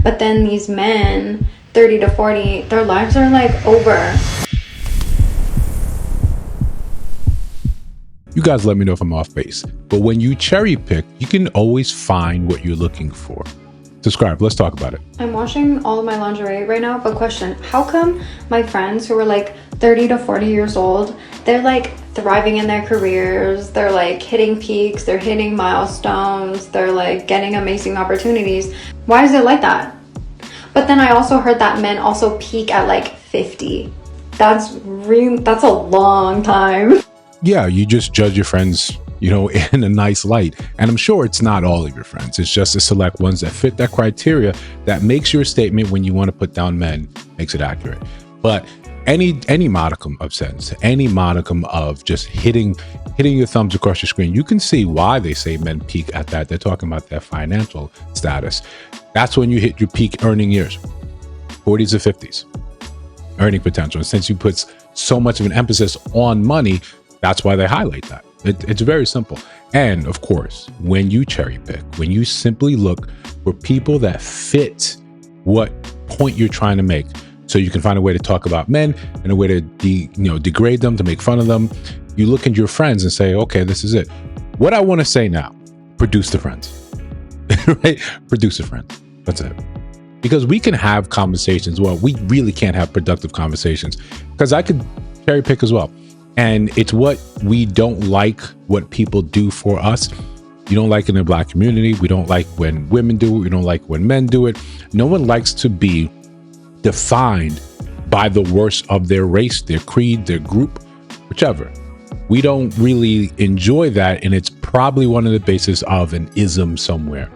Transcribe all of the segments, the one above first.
But then these men, 30 to 40, their lives are like over. You guys let me know if I'm off base. But when you cherry pick, you can always find what you're looking for. Subscribe. Let's talk about it. I'm washing all of my lingerie right now, but question, how come my friends who are like 30 to 40 years old, they're like thriving in their careers, they're like hitting peaks, they're hitting milestones, they're like getting amazing opportunities? Why is it like that? But then I also heard that men also peak at like 50. That's a long time. Yeah, you just judge your friends, in a nice light. And I'm sure it's not all of your friends. It's just the select ones that fit that criteria that makes your statement when you want to put down men, makes it accurate. But any modicum of sense, any modicum of just hitting your thumbs across your screen, you can see why they say men peak at that. They're talking about their financial status. That's when you hit your peak earning years, 40s or 50s, earning potential. And since you put so much of an emphasis on money, that's why they highlight that. It's very simple. And of course, when you cherry pick, when you simply look for people that fit what point you're trying to make, so you can find a way to talk about men and a way to degrade them, to make fun of them. You look at your friends and say, okay, this is it. What I want to say now, produce the friends, right? Produce the friends. That's it. Because we can have conversations. Well, we really can't have productive conversations because I could cherry pick as well. And it's what we don't like what people do for us. You don't like it in the Black community. We don't like when women do it. We don't like when men do it. No one likes to be defined by the worst of their race, their creed, their group, whichever. We don't really enjoy that. And it's probably one of the bases of an ism somewhere.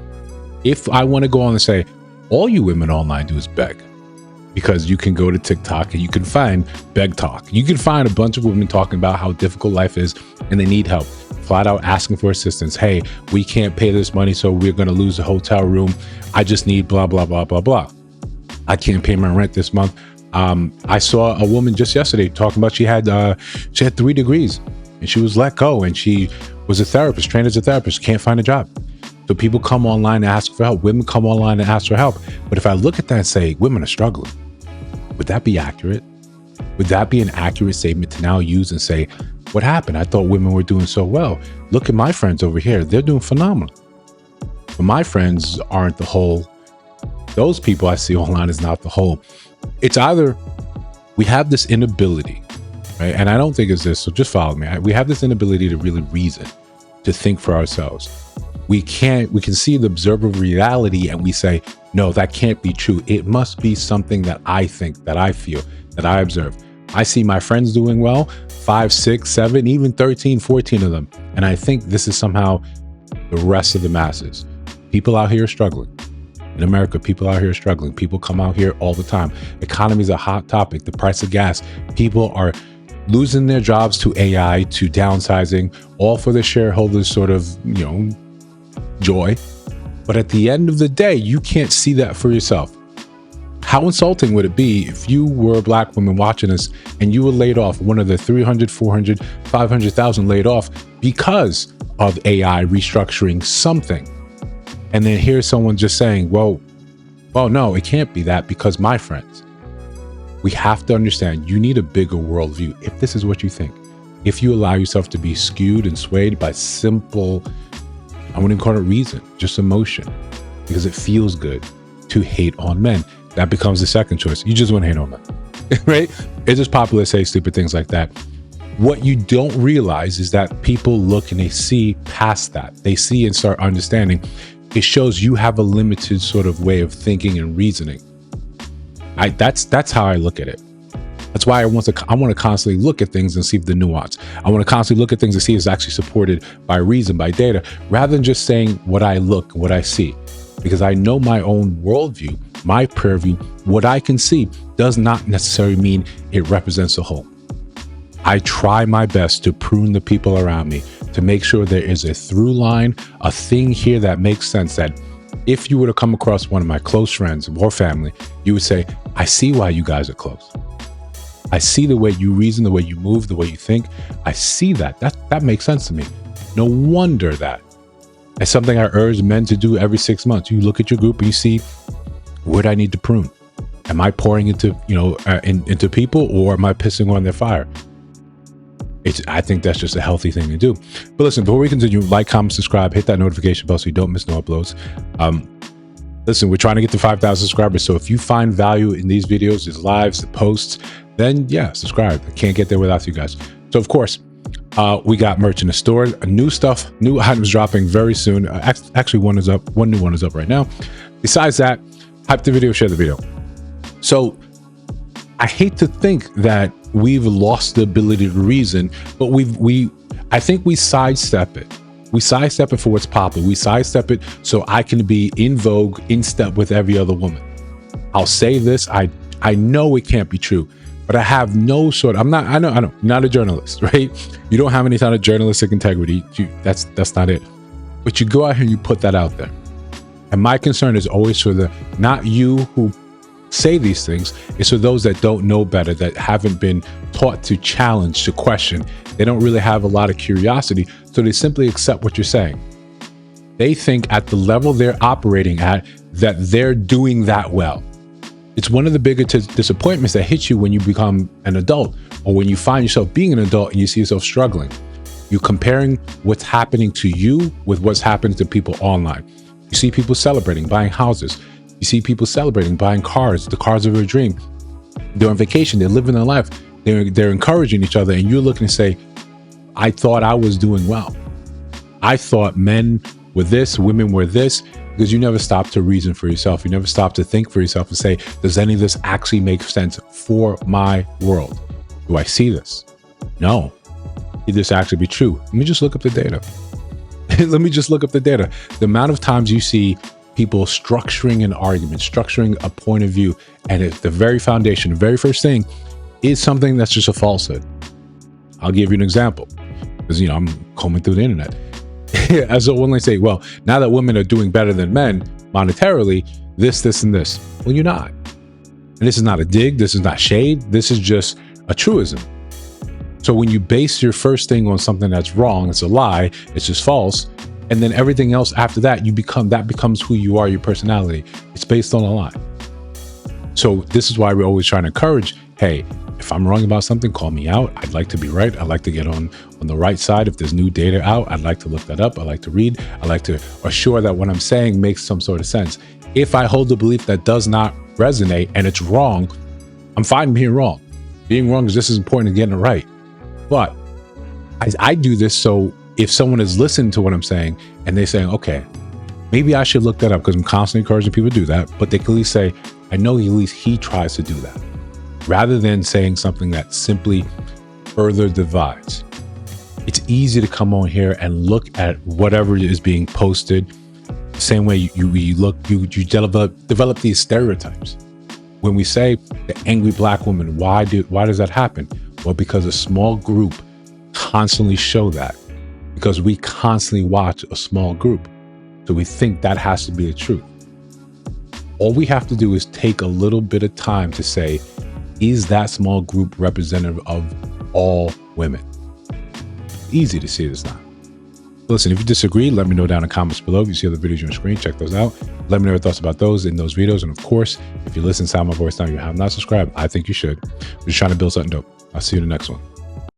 If I want to go on and say, all you women online do is beg, because you can go to TikTok and you can find beg talk. You can find a bunch of women talking about how difficult life is and they need help, flat out asking for assistance. Hey, we can't pay this money, so we're going to lose the hotel room. I just need blah, blah, blah, blah, blah. I can't pay my rent this month. I saw a woman just yesterday talking about she had 3 degrees and she was let go, and she was a therapist, trained as a therapist, can't find a job. So people come online and ask for help. Women come online and ask for help. But if I look at that and say women are struggling, would that be accurate? Would that be an accurate statement to now use and say, what happened? I thought women were doing so well. Look at my friends over here. They're doing phenomenal. But my friends aren't the whole. Those people I see online is not the whole. It's either we have this inability, right? And I don't think it's this, so just follow me. We have this inability to really reason, to think for ourselves. We can see the observable reality and we say, no, that can't be true. It must be something that I think, that I feel, that I observe. I see my friends doing well, 5, 6, 7, even 13, 14 of them. And I think this is somehow the rest of the masses. People out here are struggling. In America, people out here are struggling. People come out here all the time. Economy is a hot topic. The price of gas. People are losing their jobs to AI, to downsizing, all for the shareholders' sort of, joy. But at the end of the day, you can't see that for yourself. How insulting would it be if you were a Black woman watching this and you were laid off, one of the 300, 400, 500,000 laid off because of AI restructuring something? And then here's someone just saying, well, no, it can't be that because my friends. We have to understand you need a bigger worldview if this is what you think. If you allow yourself to be skewed and swayed by simple, I wouldn't even call it reason, just emotion, because it feels good to hate on men. That becomes the second choice. You just want to hate on men, right? It's just popular to say stupid things like that. What you don't realize is that people look and they see past that. They see and start understanding. It shows you have a limited sort of way of thinking and reasoning. That's how I look at it. That's why I want to constantly look at things and see the nuance. I want to constantly look at things and see if it's actually supported by reason, by data, rather than just saying what I look, what I see. Because I know my own worldview, my purview, what I can see does not necessarily mean it represents the whole. I try my best to prune the people around me, to make sure there is a through line, a thing here that makes sense, that if you were to come across one of my close friends or family, you would say, I see why you guys are close. I see the way you reason, the way you move, the way you think. I see that. That makes sense to me. No wonder that. It's something I urge men to do every 6 months. You look at your group and you see Where do I need to prune? Am I pouring into, into people, or am I pissing on their fire? I think that's just a healthy thing to do. But listen, before we continue, like, comment, subscribe, hit that notification bell so you don't miss no uploads. Listen, we're trying to get to 5,000 subscribers. So if you find value in these videos, these lives, the posts, then yeah, subscribe. I can't get there without you guys. So of course, we got merch in the store, new items dropping very soon. Actually, one new one is up right now. Besides that, hype the video, share the video. So I hate to think that we've lost the ability to reason, but I think we sidestep it. We sidestep it for what's popular. We sidestep it so I can be in vogue, in step with every other woman. I'll say this, I know it can't be true, but I have no sort of, I know, you're not a journalist, right? You don't have any kind of journalistic integrity. That's not it. But you go out here and you put that out there. And my concern is always for not you who say these things, it's for those that don't know better, that haven't been taught to challenge, to question. They don't really have a lot of curiosity, so they simply accept what you're saying. They think at the level they're operating at that they're doing that well. It's one of the bigger disappointments that hits you when you become an adult, or when you find yourself being an adult and you see yourself struggling. You're comparing what's happening to you with what's happening to people online. You see people celebrating, buying houses. You see people celebrating, buying cars, the cars of their dream. They're on vacation, they're living their life. They're encouraging each other, and you're looking to say, I thought I was doing well. I thought men were this, women were this, because you never stop to reason for yourself. You never stop to think for yourself and say, does any of this actually make sense for my world? Do I see this? No. Could this actually be true? Let me just look up the data. The amount of times you see people structuring an argument, structuring a point of view, and it's the very foundation, the very first thing is something that's just a falsehood. I'll give you an example, because I'm combing through the internet. As a woman, say, well, now that women are doing better than men monetarily, this, and this. Well, you're not. And this is not a dig. This is not shade. This is just a truism. So when you base your first thing on something that's wrong, it's a lie, it's just false, and then everything else after that, that becomes who you are, your personality. It's based on a lie. So this is why we're always trying to encourage, hey, if I'm wrong about something, call me out. I'd like to be right. I'd like to get on the right side. If there's new data out, I'd like to look that up. I like to read. I like to assure that what I'm saying makes some sort of sense. If I hold the belief that does not resonate and it's wrong, I'm fine being wrong. Being wrong is just as important as getting it right. But I do this so if someone is listening to what I'm saying and they're saying, okay, maybe I should look that up, because I'm constantly encouraging people to do that, but they can at least say, I know at least he tries to do that, rather than saying something that simply further divides. It's easy to come on here and look at whatever is being posted the same way you develop these stereotypes. When we say the angry black woman, why does that happen? Well, because a small group constantly show that, because we constantly watch a small group. So we think that has to be the truth. All we have to do is take a little bit of time to say, is that small group representative of all women? Easy to see this now. Listen, if you disagree, let me know down in the comments below. If you see other videos on your screen, check those out. Let me know your thoughts about those in those videos. And of course, if you listen to my voice now, you have not subscribed, I think you should. We're just trying to build something dope. I'll see you in the next one.